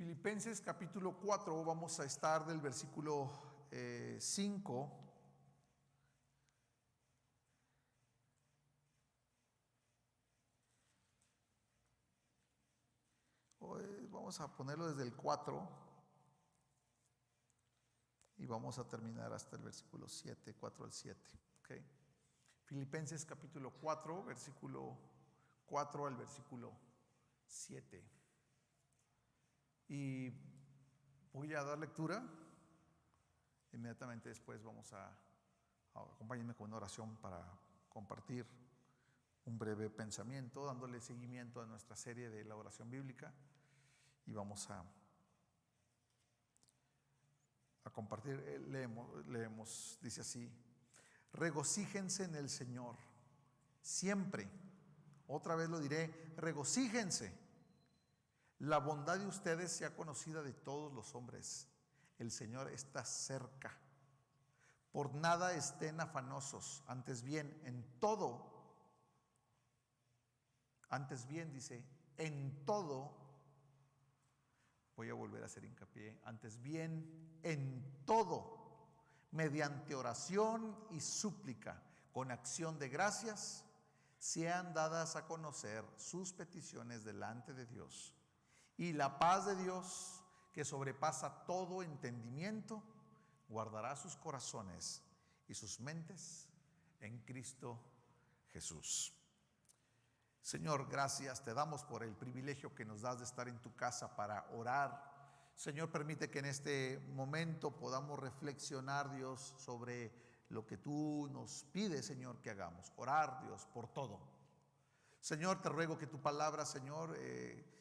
Filipenses capítulo 4, vamos a estar del versículo 5 vamos a ponerlo desde el 4 y vamos a terminar hasta el versículo 7, 4 al 7. ¿Okay? Filipenses capítulo 4, versículo 4 al versículo 7. Y voy a dar lectura. Inmediatamente después vamos acompáñenme con una oración para compartir un breve pensamiento, dándole seguimiento a nuestra serie de la oración bíblica. Y vamos a compartir. Leemos, dice así: regocíjense en el Señor siempre. Otra vez lo diré, regocíjense. La bondad de ustedes sea conocida de todos los hombres. El Señor está cerca. Por nada estén afanosos, antes bien dice, en todo, voy a volver a hacer hincapié, antes bien, en todo, mediante oración y súplica, con acción de gracias, sean dadas a conocer sus peticiones delante de Dios. Y la paz de Dios, que sobrepasa todo entendimiento, guardará sus corazones y sus mentes en Cristo Jesús. Señor, gracias te damos por el privilegio que nos das de estar en tu casa para orar. Señor, permite que en este momento podamos reflexionar, Dios, sobre lo que tú nos pides, Señor, que hagamos. Orar, Dios, por todo. Señor, te ruego que tu palabra, Señor,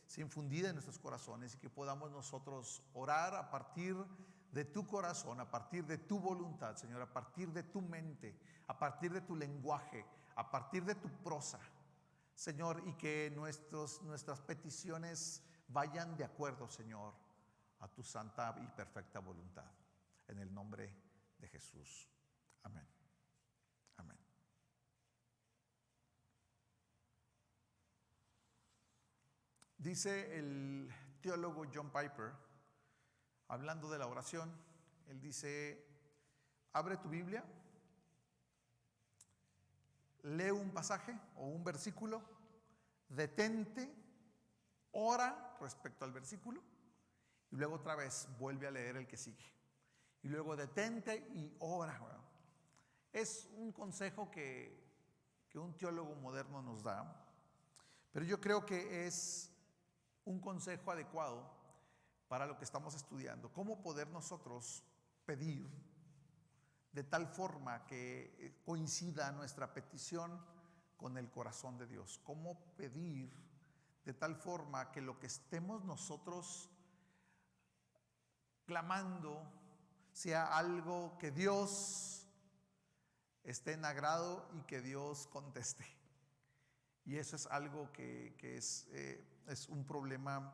sea infundida en nuestros corazones y que podamos nosotros orar a partir de tu corazón, a partir de tu voluntad, Señor, a partir de tu mente, a partir de tu lenguaje, a partir de tu prosa, Señor, y que nuestras peticiones vayan de acuerdo, Señor, a tu santa y perfecta voluntad. En el nombre de Jesús. Amén. Amén. Dice el teólogo John Piper, hablando de la oración, él dice: abre tu Biblia, lee un pasaje o un versículo, detente, ora respecto al versículo y luego otra vez vuelve a leer el que sigue. Y luego detente y ora. Es un consejo que un teólogo moderno nos da, pero yo creo que es un consejo adecuado para lo que estamos estudiando. Cómo poder nosotros pedir de tal forma que coincida nuestra petición con el corazón de Dios. Cómo pedir de tal forma que lo que estemos nosotros clamando sea algo que Dios esté en agrado y que Dios conteste. Y eso es algo que es un problema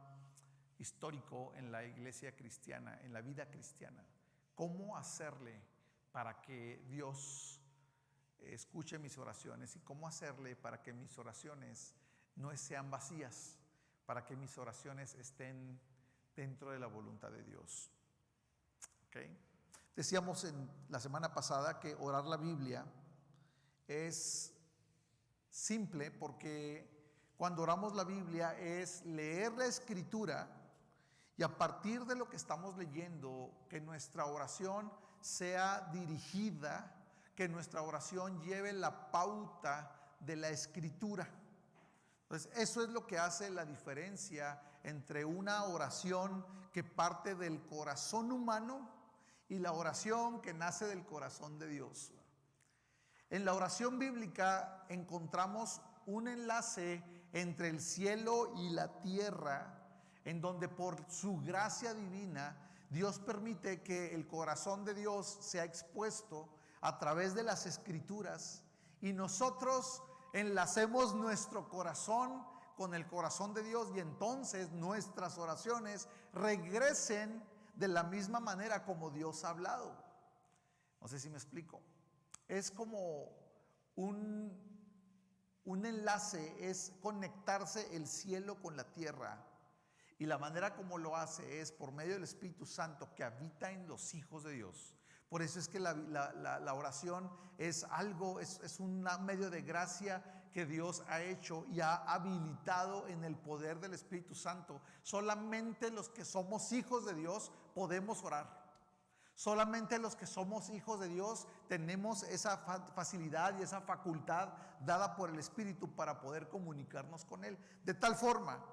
histórico en la iglesia cristiana, en la vida cristiana. ¿Cómo hacerle para que Dios escuche mis oraciones? ¿Y cómo hacerle para que mis oraciones no sean vacías? Para que mis oraciones estén dentro de la voluntad de Dios. ¿Okay? Decíamos en la semana pasada que orar la Biblia es simple, porque cuando oramos la Biblia es leer la Escritura y a partir de lo que estamos leyendo, que nuestra oración sea dirigida, que nuestra oración lleve la pauta de la Escritura. Entonces, eso es lo que hace la diferencia entre una oración que parte del corazón humano y la oración que nace del corazón de Dios. En la oración bíblica encontramos un enlace entre el cielo y la tierra, en donde por su gracia divina Dios permite que el corazón de Dios sea expuesto a través de las Escrituras y nosotros enlacemos nuestro corazón con el corazón de Dios y entonces nuestras oraciones regresen de la misma manera como Dios ha hablado. No sé si me explico. Es como un enlace, es conectarse el cielo con la tierra. Y la manera como lo hace es por medio del Espíritu Santo que habita en los hijos de Dios. Por eso es que la oración es algo, es un medio de gracia que Dios ha hecho y ha habilitado en el poder del Espíritu Santo. Solamente los que somos hijos de Dios podemos orar. Solamente los que somos hijos de Dios tenemos esa facilidad y esa facultad dada por el Espíritu para poder comunicarnos con Él. De tal forma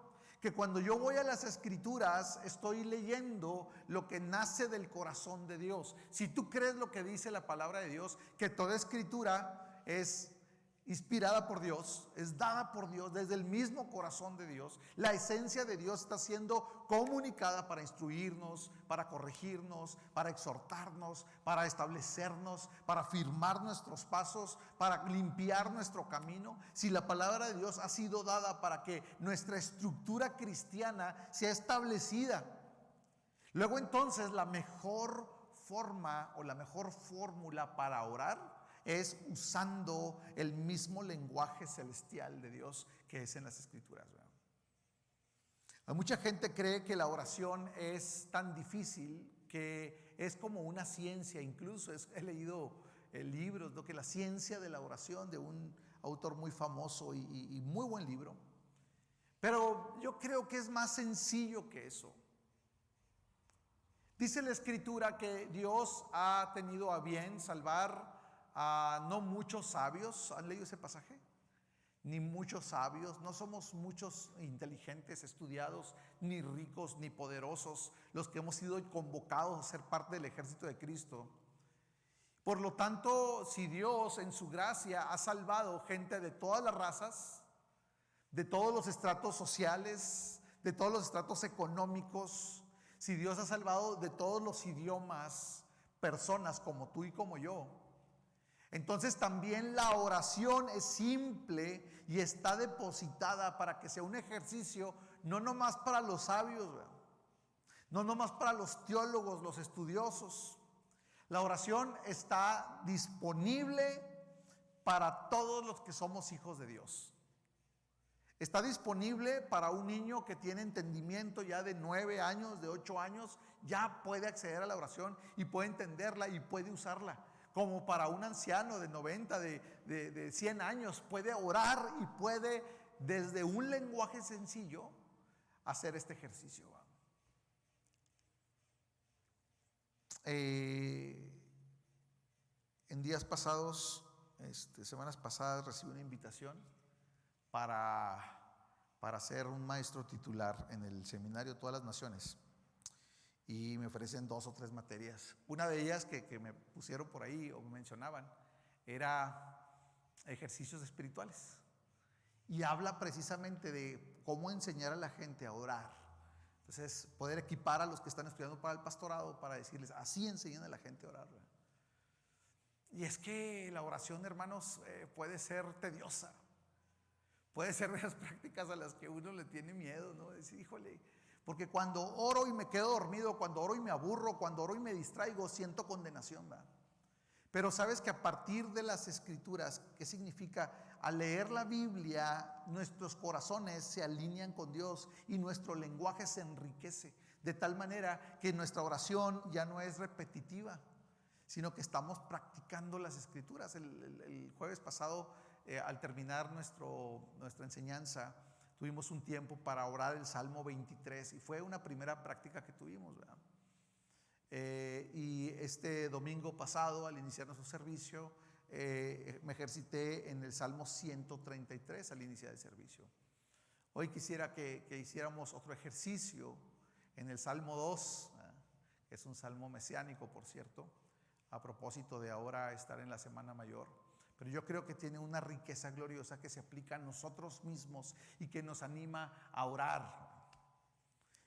que cuando yo voy a las Escrituras estoy leyendo lo que nace del corazón de Dios. Si tú crees lo que dice la palabra de Dios, que toda Escritura es inspirada por Dios, es dada por Dios desde el mismo corazón de Dios, la esencia de Dios está siendo comunicada para instruirnos, para corregirnos, para exhortarnos, para establecernos, para firmar nuestros pasos, para limpiar nuestro camino. Si la palabra de Dios ha sido dada para que nuestra estructura cristiana sea establecida, luego entonces la mejor forma o la mejor fórmula para orar es usando el mismo lenguaje celestial de Dios que es en las Escrituras, ¿verdad? Hay mucha gente cree que la oración es tan difícil que es como una ciencia. Incluso he leído libros, ¿no?, que la ciencia de la oración, de un autor muy famoso y muy buen libro. Pero yo creo que es más sencillo que eso. Dice la Escritura que Dios ha tenido a bien salvar a no muchos sabios. ¿Han leído ese pasaje? Ni muchos sabios, no somos muchos inteligentes, estudiados, ni ricos, ni poderosos, los que hemos sido convocados a ser parte del ejército de Cristo. Por lo tanto, si Dios en su gracia ha salvado gente de todas las razas, de todos los estratos sociales, de todos los estratos económicos, si Dios ha salvado de todos los idiomas, personas como tú y como yo, entonces también la oración es simple y está depositada para que sea un ejercicio no nomás para los sabios, ¿verdad?, no nomás para los teólogos, los estudiosos. La oración está disponible para todos los que somos hijos de Dios. Está disponible para un niño que tiene entendimiento ya de 9 años, de 8 años, ya puede acceder a la oración y puede entenderla y puede usarla. Como para un anciano de 90, de 100 años, puede orar y puede desde un lenguaje sencillo hacer este ejercicio. En días pasados, semanas pasadas, recibí una invitación para ser un maestro titular en el seminario Todas las Naciones. Y me ofrecen 2 o 3 materias. Una de ellas que me pusieron por ahí o me mencionaban era ejercicios espirituales. Y habla precisamente de cómo enseñar a la gente a orar. Entonces, poder equipar a los que están estudiando para el pastorado para decirles, así enseñan a la gente a orar. Y es que la oración, hermanos, puede ser tediosa. Puede ser de las prácticas a las que uno le tiene miedo, ¿no? Decir, híjole, porque cuando oro y me quedo dormido, cuando oro y me aburro, cuando oro y me distraigo, siento condenación, ¿verdad? Pero sabes que a partir de las Escrituras, ¿qué significa? Al leer la Biblia, nuestros corazones se alinean con Dios y nuestro lenguaje se enriquece, de tal manera que nuestra oración ya no es repetitiva, sino que estamos practicando las Escrituras. El jueves pasado, al terminar nuestra enseñanza, tuvimos un tiempo para orar el Salmo 23 y fue una primera práctica que tuvimos, ¿verdad? Y este domingo pasado, al iniciar nuestro servicio, me ejercité en el Salmo 133 al iniciar el servicio. Hoy quisiera que hiciéramos otro ejercicio en el Salmo 2, que es un salmo mesiánico, por cierto, a propósito de ahora estar en la Semana Mayor. Pero yo creo que tiene una riqueza gloriosa que se aplica a nosotros mismos y que nos anima a orar.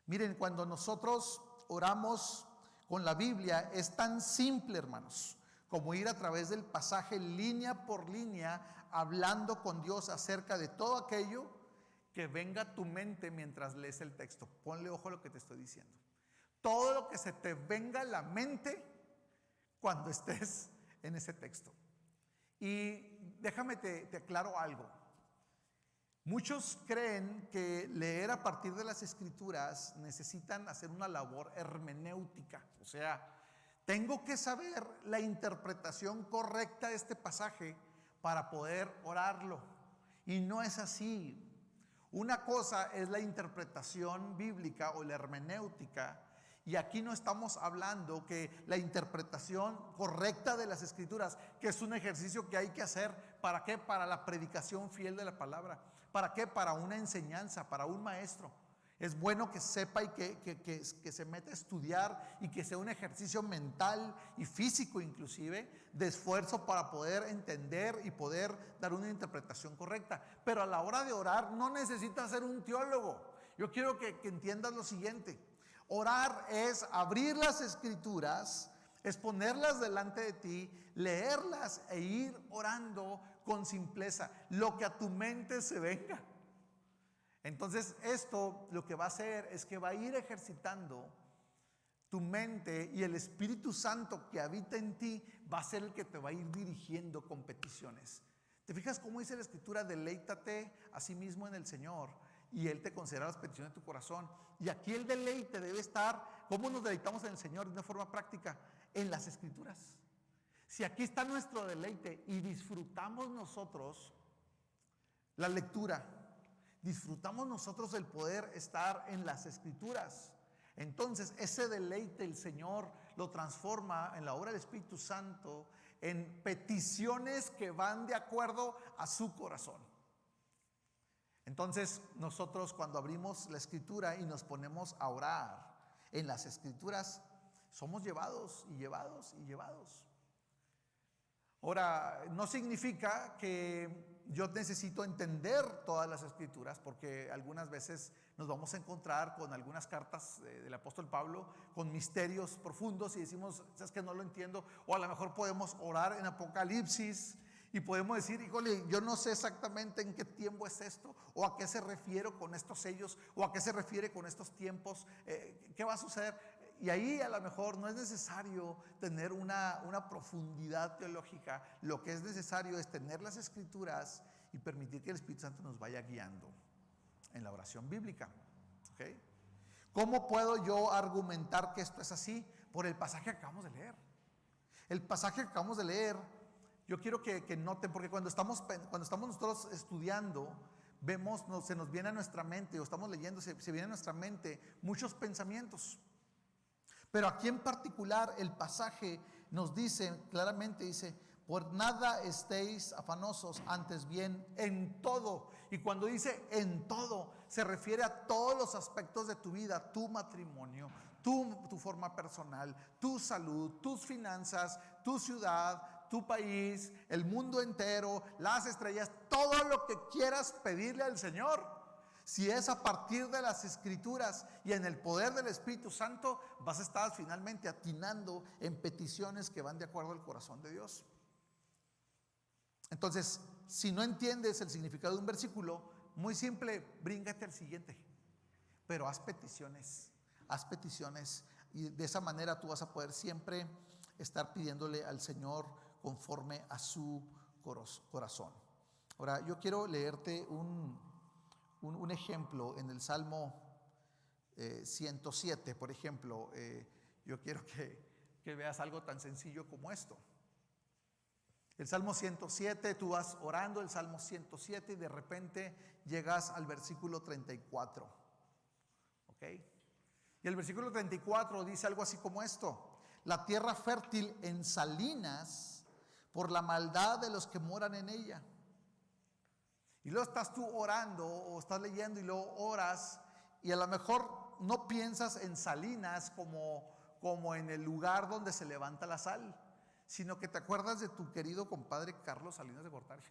Miren, cuando nosotros oramos con la Biblia es tan simple, hermanos, como ir a través del pasaje línea por línea, hablando con Dios acerca de todo aquello que venga a tu mente mientras lees el texto. Ponle ojo a lo que te estoy diciendo. Todo lo que se te venga a la mente cuando estés en ese texto. Y déjame te aclaro algo. Muchos creen que leer a partir de las Escrituras necesitan hacer una labor hermenéutica, o sea, tengo que saber la interpretación correcta de este pasaje para poder orarlo. Y no es así. Una cosa es la interpretación bíblica o la hermenéutica, y aquí no estamos hablando que la interpretación correcta de las Escrituras, que es un ejercicio que hay que hacer, ¿para qué? Para la predicación fiel de la palabra. ¿Para qué? Para una enseñanza, para un maestro. Es bueno que sepa y que se meta a estudiar y que sea un ejercicio mental y físico inclusive de esfuerzo para poder entender y poder dar una interpretación correcta. Pero a la hora de orar no necesitas ser un teólogo. Yo quiero que entiendas lo siguiente. Orar es abrir las Escrituras, es ponerlas delante de ti, leerlas e ir orando con simpleza, lo que a tu mente se venga. Entonces esto lo que va a hacer es que va a ir ejercitando tu mente, y el Espíritu Santo que habita en ti va a ser el que te va a ir dirigiendo con peticiones. ¿Te fijas cómo dice la Escritura? Deleítate a sí mismo en el Señor y Él te concederá las peticiones de tu corazón. Y aquí el deleite debe estar. ¿Cómo nos deleitamos en el Señor de una forma práctica? En las Escrituras. Si aquí está nuestro deleite y disfrutamos nosotros la lectura, disfrutamos nosotros el poder estar en las Escrituras, entonces ese deleite el Señor lo transforma en la obra del Espíritu Santo en peticiones que van de acuerdo a su corazón. Entonces nosotros, cuando abrimos la Escritura y nos ponemos a orar en las Escrituras, somos llevados y llevados y llevados. Ahora, no significa que yo necesito entender todas las Escrituras, porque algunas veces nos vamos a encontrar con algunas cartas del apóstol Pablo con misterios profundos y decimos, es que no lo entiendo. O a lo mejor podemos orar en Apocalipsis y podemos decir, híjole, yo no sé exactamente en qué tiempo es esto, o a qué se refiere con estos sellos, o a qué se refiere con estos tiempos, qué va a suceder. Y ahí a lo mejor no es necesario tener una profundidad teológica. Lo que es necesario es tener las Escrituras y permitir que el Espíritu Santo nos vaya guiando en la oración bíblica. ¿Okay? ¿Cómo puedo yo argumentar que esto es así? Por el pasaje que acabamos de leer. El pasaje que acabamos de leer, yo quiero que noten, porque cuando estamos nosotros estudiando, vemos, se nos viene a nuestra mente, o estamos leyendo, se viene a nuestra mente muchos pensamientos. Pero aquí en particular el pasaje nos dice claramente, dice, por nada estéis afanosos, antes bien en todo. Y cuando dice en todo, se refiere a todos los aspectos de tu vida, tu matrimonio, tu forma personal, tu salud, tus finanzas, tu ciudad, tu país, el mundo entero, las estrellas, todo lo que quieras pedirle al Señor. Si es a partir de las Escrituras y en el poder del Espíritu Santo, vas a estar finalmente atinando en peticiones que van de acuerdo al corazón de Dios. Entonces, si no entiendes el significado de un versículo, muy simple, bríncate al siguiente. Pero haz peticiones y de esa manera tú vas a poder siempre estar pidiéndole al Señor conforme a su corazón. Ahora, yo quiero leerte un ejemplo en el Salmo 107, por ejemplo. Yo quiero que veas algo tan sencillo como esto. El Salmo 107, tú vas orando el Salmo 107 y de repente llegas al versículo 34. ¿Ok? Y el versículo 34 dice algo así como esto: la tierra fértil en salinas por la maldad de los que moran en ella. Y luego estás tú orando o estás leyendo y luego oras y a lo mejor no piensas en Salinas como en el lugar donde se levanta la sal, sino que te acuerdas de tu querido compadre Carlos Salinas de Gortari.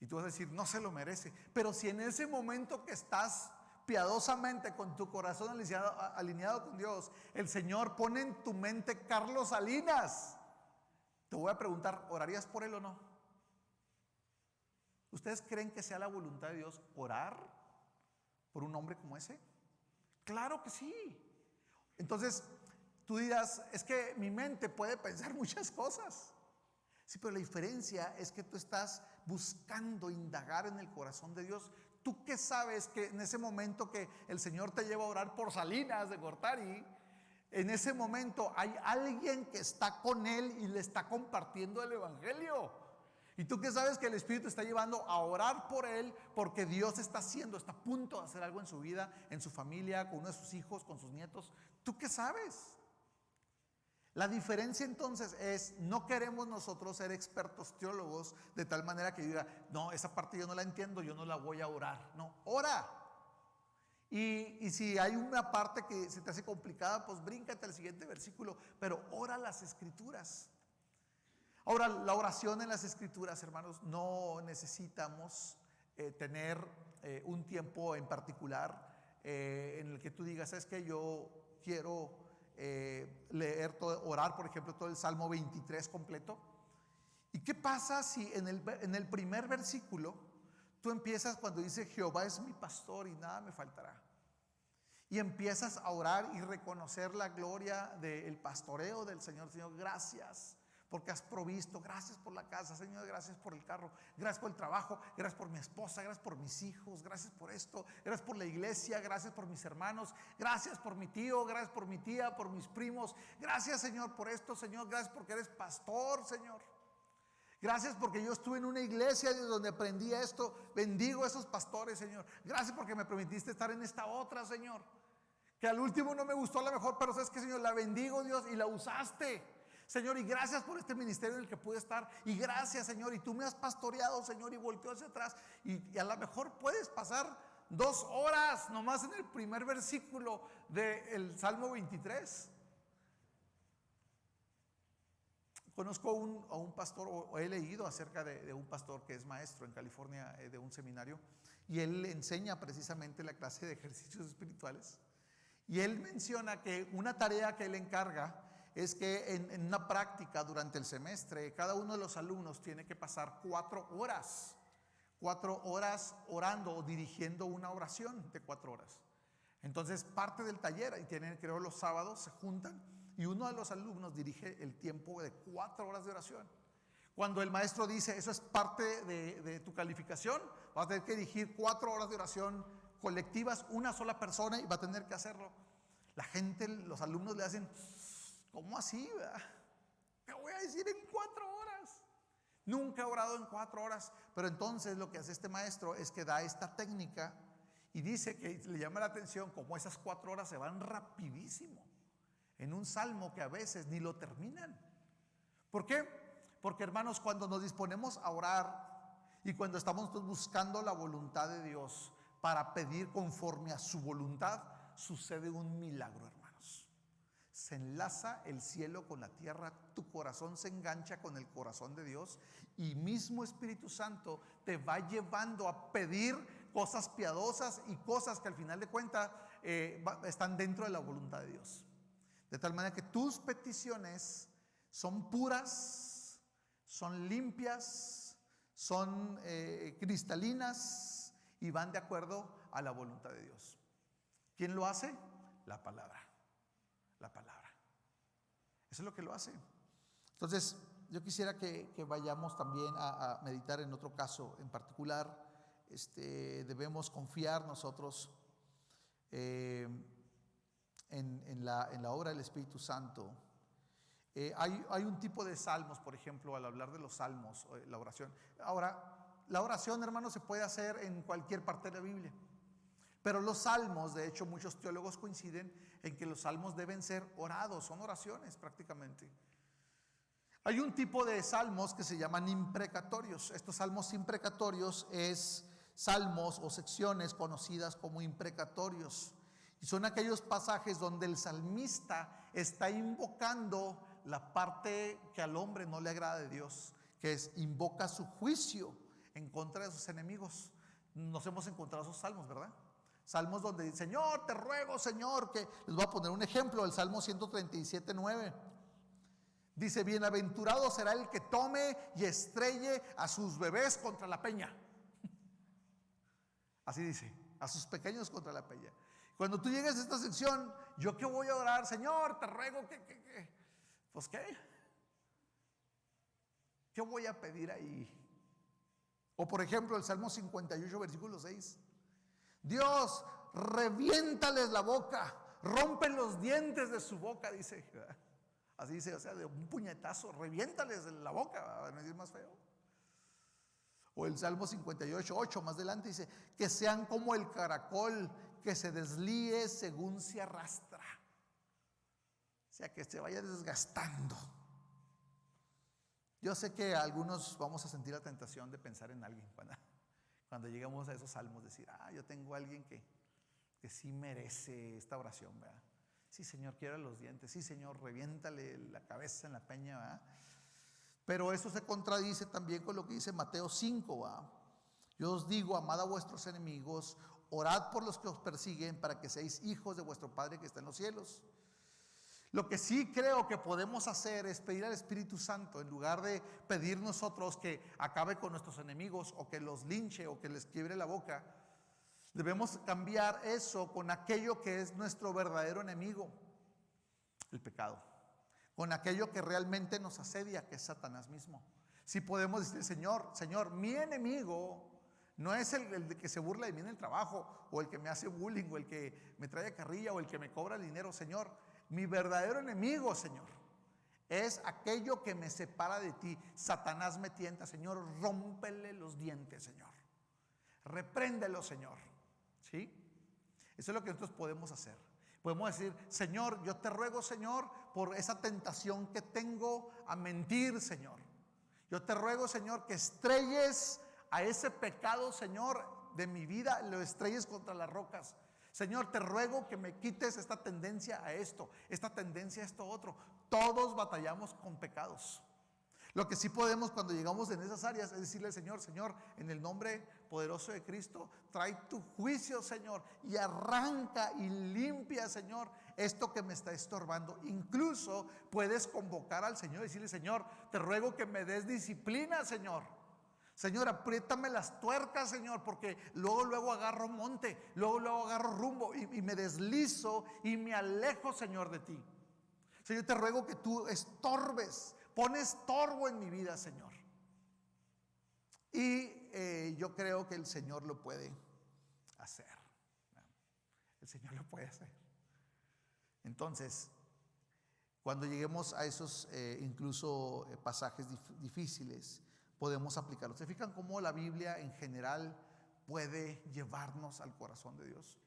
Y tú vas a decir, no se lo merece. Pero si en ese momento que estás piadosamente con tu corazón alineado con Dios, el Señor pone en tu mente Carlos Salinas, te voy a preguntar, ¿orarías por él o no? ¿Ustedes creen que sea la voluntad de Dios orar por un hombre como ese? Claro que sí. Entonces, tú dirás, es que mi mente puede pensar muchas cosas. Sí, pero la diferencia es que tú estás buscando indagar en el corazón de Dios. Tú que sabes que en ese momento que el Señor te lleva a orar por Salinas de Gortari, en ese momento hay alguien que está con él y le está compartiendo el evangelio. Y tú que sabes que el Espíritu te está llevando a orar por él porque Dios está a punto de hacer algo en su vida, en su familia, con uno de sus hijos, con sus nietos. ¿Tú qué sabes? La diferencia entonces es, no queremos nosotros ser expertos teólogos de tal manera que diga, no, esa parte yo no la entiendo, yo no la voy a orar. No, ora. Y si hay una parte que se te hace complicada, pues bríncate al siguiente versículo, pero ora las escrituras. Ahora, la oración en las escrituras, hermanos, no necesitamos tener un tiempo en particular en el que tú digas, es que yo quiero leer todo, orar, por ejemplo, todo el Salmo 23 completo. ¿Y qué pasa si en el primer versículo tú empiezas cuando dice Jehová es mi pastor y nada me faltará? Y empiezas a orar y reconocer la gloria del pastoreo del Señor. Señor, gracias porque has provisto, gracias por la casa, Señor, gracias por el carro, gracias por el trabajo, gracias por mi esposa, gracias por mis hijos, gracias por esto, gracias por la iglesia, gracias por mis hermanos, gracias por mi tío, gracias por mi tía, por mis primos, gracias, Señor, por esto, Señor, gracias porque eres pastor, Señor. Gracias porque yo estuve en una iglesia donde aprendí esto. Bendigo a esos pastores, Señor. Gracias porque me permitiste estar en esta otra, Señor, que al último no me gustó a lo mejor, pero sabes que, Señor, la bendigo, Dios, y la usaste, Señor, y gracias por este ministerio en el que pude estar. Y gracias, Señor, y tú me has pastoreado, Señor, y volteo hacia atrás. Y a lo mejor puedes pasar 2 horas nomás en el primer versículo del Salmo 23. Conozco a un pastor, o he leído acerca de un pastor que es maestro en California de un seminario, y él enseña precisamente la clase de ejercicios espirituales. Y él menciona que una tarea que él encarga es que en una práctica durante el semestre, cada uno de los alumnos tiene que pasar 4 horas orando o dirigiendo una oración de 4 horas. Entonces parte del taller, y tienen, creo, los sábados se juntan y uno de los alumnos dirige el tiempo de 4 horas de oración. Cuando el maestro dice, eso es parte de tu calificación, vas a tener que dirigir 4 horas de oración colectivas, una sola persona, y va a tener que hacerlo. La gente, los alumnos le hacen, ¿cómo así? ¿Qué voy a decir en 4 horas? Nunca he orado en 4 horas. Pero entonces lo que hace este maestro es que da esta técnica y dice que le llama la atención como esas 4 horas se van rapidísimo en un salmo que a veces ni lo terminan. ¿Por qué? Porque, hermanos, cuando nos disponemos a orar y cuando estamos buscando la voluntad de Dios para pedir conforme a su voluntad, sucede un milagro, hermanos. Se enlaza el cielo con la tierra, tu corazón se engancha con el corazón de Dios y mismo Espíritu Santo te va llevando a pedir cosas piadosas y cosas que al final de cuentas están dentro de la voluntad de Dios. De tal manera que tus peticiones son puras, son limpias, son cristalinas y van de acuerdo a la voluntad de Dios. ¿Quién lo hace? La palabra. La palabra. Eso es lo que lo hace. Entonces, yo quisiera que vayamos también a meditar en otro caso en particular. Debemos confiar nosotros en la obra del Espíritu Santo. Hay un tipo de salmos, por ejemplo, al hablar de los salmos, la oración. Ahora, la oración, hermanos, se puede hacer en cualquier parte de la Biblia. Pero los salmos, de hecho, muchos teólogos coinciden en que los salmos deben ser orados, son oraciones prácticamente. Hay un tipo de salmos que se llaman imprecatorios. Estos salmos imprecatorios es salmos o secciones conocidas como imprecatorios. Y son aquellos pasajes donde el salmista está invocando la parte que al hombre no le agrada de Dios, que es invoca su juicio en contra de sus enemigos. Nos hemos encontrado esos salmos, ¿verdad? Salmos donde dice, Señor, te ruego, Señor, que les voy a poner un ejemplo, el Salmo 137:9. Dice, bienaventurado será el que tome y estrelle a sus bebés contra la peña. Así dice, a sus pequeños contra la peña. Cuando tú llegues a esta sección, ¿yo qué voy a orar? Señor, te ruego que. Pues, ¿qué? ¿Qué voy a pedir ahí? O por ejemplo el Salmo 58, versículo 6. Dios, reviéntales la boca, rompe los dientes de su boca, dice. Así dice, o sea, de un puñetazo, reviéntales la boca, va a decir más feo. O el Salmo 58, 8, más adelante dice, que sean como el caracol que se deslíe según se arrastra. O sea, que se vaya desgastando. Yo sé que algunos vamos a sentir la tentación de pensar en alguien cuando lleguemos a esos salmos, decir, yo tengo a alguien que sí merece esta oración, ¿verdad? Sí, Señor, quiebra los dientes. Sí, Señor, reviéntale la cabeza en la peña, ¿verdad? Pero eso se contradice también con lo que dice Mateo 5, ¿verdad? Yo os digo, amad a vuestros enemigos, orad por los que os persiguen, para que seáis hijos de vuestro Padre que está en los cielos. Lo que sí creo que podemos hacer es pedir al Espíritu Santo, en lugar de pedir nosotros que acabe con nuestros enemigos, o que los linche, o que les quiebre la boca. Debemos cambiar eso con aquello que es nuestro verdadero enemigo, el pecado, con aquello que realmente nos asedia, que es Satanás mismo. Si podemos decir, Señor, mi enemigo no es el de que se burla de mí en el trabajo, o el que me hace bullying, o el que me trae carrilla, o el que me cobra el dinero. Señor, mi verdadero enemigo, Señor, es aquello que me separa de ti. Satanás me tienta, Señor, rómpele los dientes, Señor. Repréndelo, Señor. ¿Sí? Eso es lo que nosotros podemos hacer. Podemos decir, Señor, yo te ruego, Señor, por esa tentación que tengo a mentir, Señor. Yo te ruego, Señor, que estrelles a ese pecado, Señor, de mi vida, lo estrelles contra las rocas. Señor, te ruego que me quites esta tendencia a esto, esta tendencia a esto otro. Todos batallamos con pecados. Lo que sí podemos cuando llegamos en esas áreas es decirle al Señor, Señor, en el nombre poderoso de Cristo, trae tu juicio, Señor, y arranca y limpia, Señor, esto que me está estorbando. Incluso puedes convocar al Señor y decirle, Señor, te ruego que me des disciplina, Señor. Señor, apriétame las tuercas, Señor, porque luego agarro monte, luego agarro rumbo y me deslizo y me alejo, Señor, de ti. Señor, te ruego que tú estorbes, pon estorbo en mi vida, Señor. Y yo creo que el Señor lo puede hacer. El Señor lo puede hacer. Entonces, cuando lleguemos a esos incluso pasajes difíciles, podemos aplicarlos. ¿Se fijan cómo la Biblia en general puede llevarnos al corazón de Dios?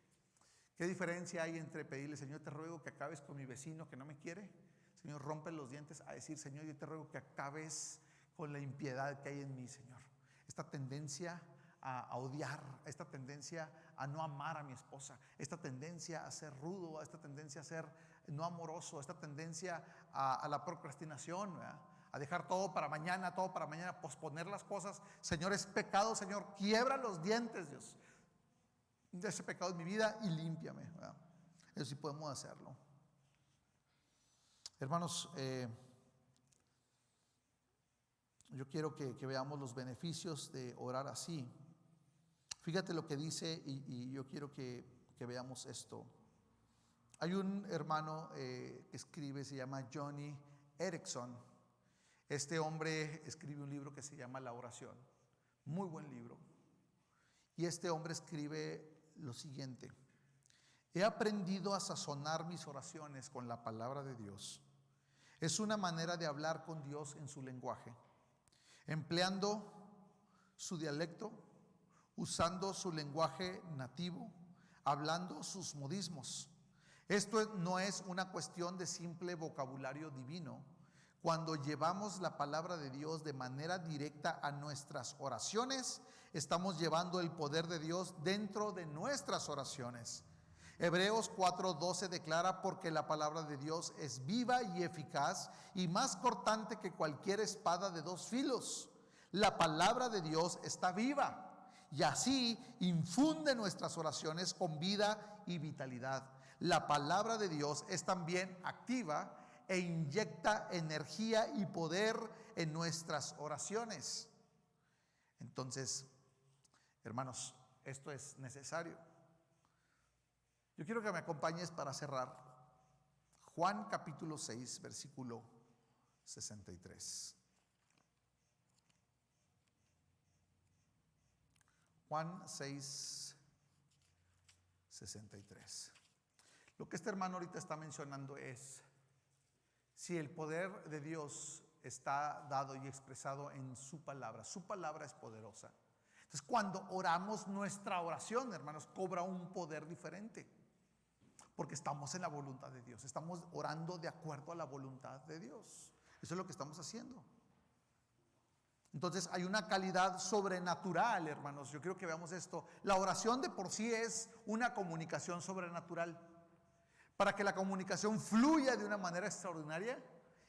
¿Qué diferencia hay entre pedirle, Señor, te ruego que acabes con mi vecino que no me quiere? Señor, rompe los dientes, a decir, Señor, yo te ruego que acabes con la impiedad que hay en mí, Señor. Esta tendencia a odiar, esta tendencia a no amar a mi esposa, esta tendencia a ser rudo, esta tendencia a ser no amoroso, esta tendencia a la procrastinación, ¿verdad? A dejar todo para mañana, posponer las cosas. Señor, es pecado, Señor, quiebra los dientes, Dios, de ese pecado en mi vida y límpiame, ¿verdad? Eso sí podemos hacerlo. Hermanos, yo quiero que veamos los beneficios de orar así. Fíjate lo que dice y yo quiero que veamos esto. Hay un hermano que escribe, se llama Johnny Erickson. Este hombre escribe un libro que se llama La Oración. Muy buen libro. Y este hombre escribe lo siguiente: he aprendido a sazonar mis oraciones con la palabra de Dios. Es una manera de hablar con Dios en su lenguaje, empleando su dialecto, usando su lenguaje nativo, hablando sus modismos. Esto no es una cuestión de simple vocabulario divino. Cuando llevamos la palabra de Dios de manera directa a nuestras oraciones, estamos llevando el poder de Dios dentro de nuestras oraciones. Hebreos 4:12 declara: porque la palabra de Dios es viva y eficaz y más cortante que cualquier espada de dos filos. La palabra de Dios está viva y así infunde nuestras oraciones con vida y vitalidad. La palabra de Dios es también activa e inyecta energía y poder en nuestras oraciones. Entonces, hermanos, esto es necesario. Yo quiero que me acompañes para cerrar. Juan capítulo 6, versículo 63. Juan 6:63. Lo que este hermano ahorita está mencionando es, si el poder de Dios está dado y expresado en su palabra es poderosa. Entonces, cuando oramos, nuestra oración, hermanos, cobra un poder diferente, porque estamos en la voluntad de Dios, estamos orando de acuerdo a la voluntad de Dios. Eso es lo que estamos haciendo. Entonces hay una calidad sobrenatural, hermanos. Yo quiero que veamos esto. La oración de por sí es una comunicación sobrenatural. Para que la comunicación fluya de una manera extraordinaria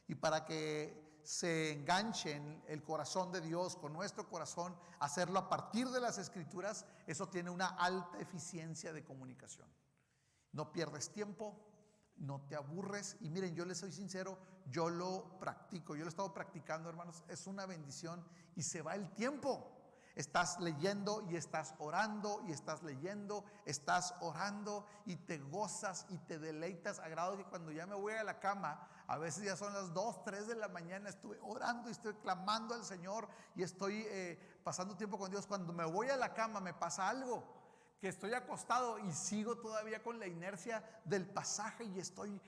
y para que se enganche en el corazón de Dios con nuestro corazón, hacerlo a partir de las Escrituras, eso tiene una alta eficiencia de comunicación. No pierdes tiempo, no te aburres. Y miren, yo les soy sincero, yo lo practico, yo lo he estado practicando, hermanos. Es una bendición y se va el tiempo. Estás leyendo y estás orando y estás leyendo, estás orando y te gozas y te deleitas a grado que cuando ya me voy a la cama, a veces ya son las 2, 3 de la mañana, estuve orando y estoy clamando al Señor y estoy pasando tiempo con Dios. Cuando me voy a la cama me pasa algo, que estoy acostado y sigo todavía con la inercia del pasaje y estoy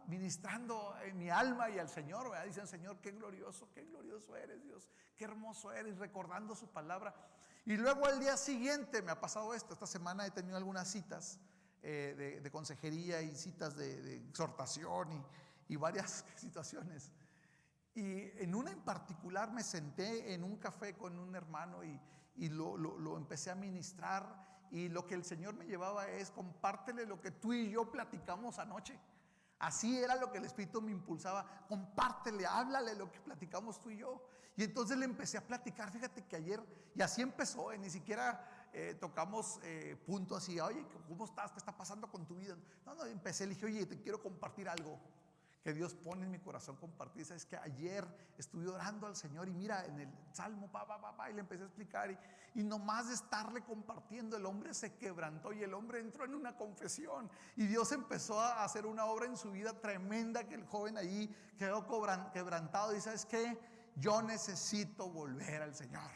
ministrando en mi alma y al Señor, ¿verdad? Dicen, Señor, qué glorioso eres, Dios, qué hermoso eres, recordando su palabra. Y luego al día siguiente me ha pasado esto. Esta semana he tenido algunas citas de consejería y citas de exhortación y varias situaciones. Y en una en particular me senté en un café con un hermano y lo empecé a ministrar. Y lo que el Señor me llevaba es: compártele lo que tú y yo platicamos anoche. Así era lo que el Espíritu me impulsaba: compártele, háblale lo que platicamos tú y yo. Y entonces le empecé a platicar. Fíjate que ayer, y así empezó, ni siquiera tocamos punto así: oye, ¿cómo estás? ¿Qué está pasando con tu vida? No, empecé, le dije: oye, te quiero compartir algo que Dios pone en mi corazón compartir. Sabes que ayer estuve orando al Señor y mira, en el Salmo, y le empecé a explicar y nomás de estarle compartiendo, el hombre se quebrantó y el hombre entró en una confesión y Dios empezó a hacer una obra en su vida tremenda, que el joven ahí quedó quebrantado y ¿sabes qué? Yo necesito volver al Señor.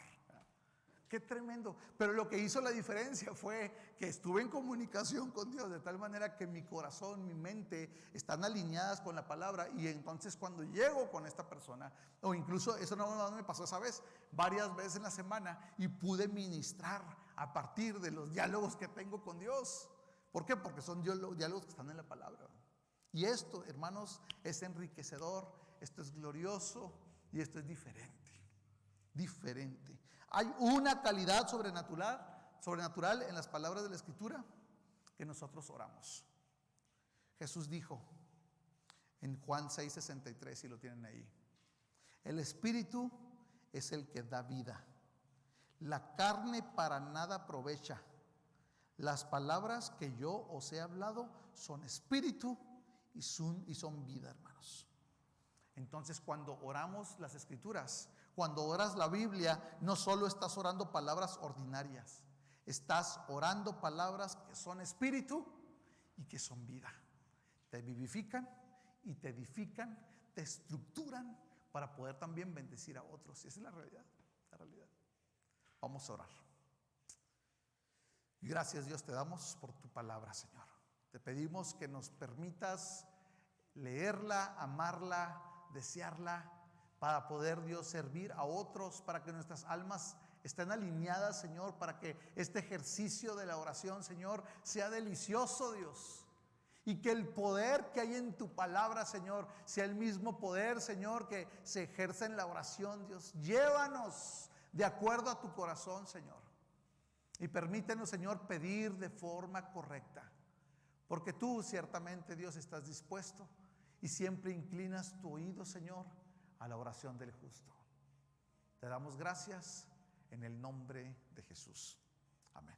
Qué tremendo. Pero lo que hizo la diferencia fue que estuve en comunicación con Dios de tal manera que mi corazón, mi mente están alineadas con la palabra. Y entonces cuando llego con esta persona, o incluso eso no me pasó esa vez, varias veces en la semana, y pude ministrar a partir de los diálogos que tengo con Dios. ¿Por qué? Porque son diálogos que están en la palabra. Y esto, hermanos, es enriquecedor, esto es glorioso y esto es diferente. Diferente. Hay una calidad sobrenatural en las palabras de la Escritura que nosotros oramos. Jesús dijo en Juan 6:63, si lo tienen ahí: el Espíritu es el que da vida, la carne para nada aprovecha. Las palabras que yo os he hablado son espíritu y son vida, hermanos. Entonces, cuando oramos las Escrituras, cuando oras la Biblia, no solo estás orando palabras ordinarias, estás orando palabras que son espíritu y que son vida. Te vivifican y te edifican, te estructuran para poder también bendecir a otros. Y esa es la realidad, la realidad. Vamos a orar. Gracias, Dios, te damos por tu palabra, Señor. Te pedimos que nos permitas leerla, amarla, desearla, para poder, Dios, servir a otros, para que nuestras almas estén alineadas, Señor, para que este ejercicio de la oración, Señor, sea delicioso, Dios, y que el poder que hay en tu palabra, Señor, sea el mismo poder, Señor, que se ejerce en la oración, Dios. Llévanos de acuerdo a tu corazón, Señor, y permítenos, Señor, pedir de forma correcta, porque tú ciertamente, Dios, estás dispuesto y siempre inclinas tu oído, Señor, a la oración del justo. Te damos gracias en el nombre de Jesús. Amén.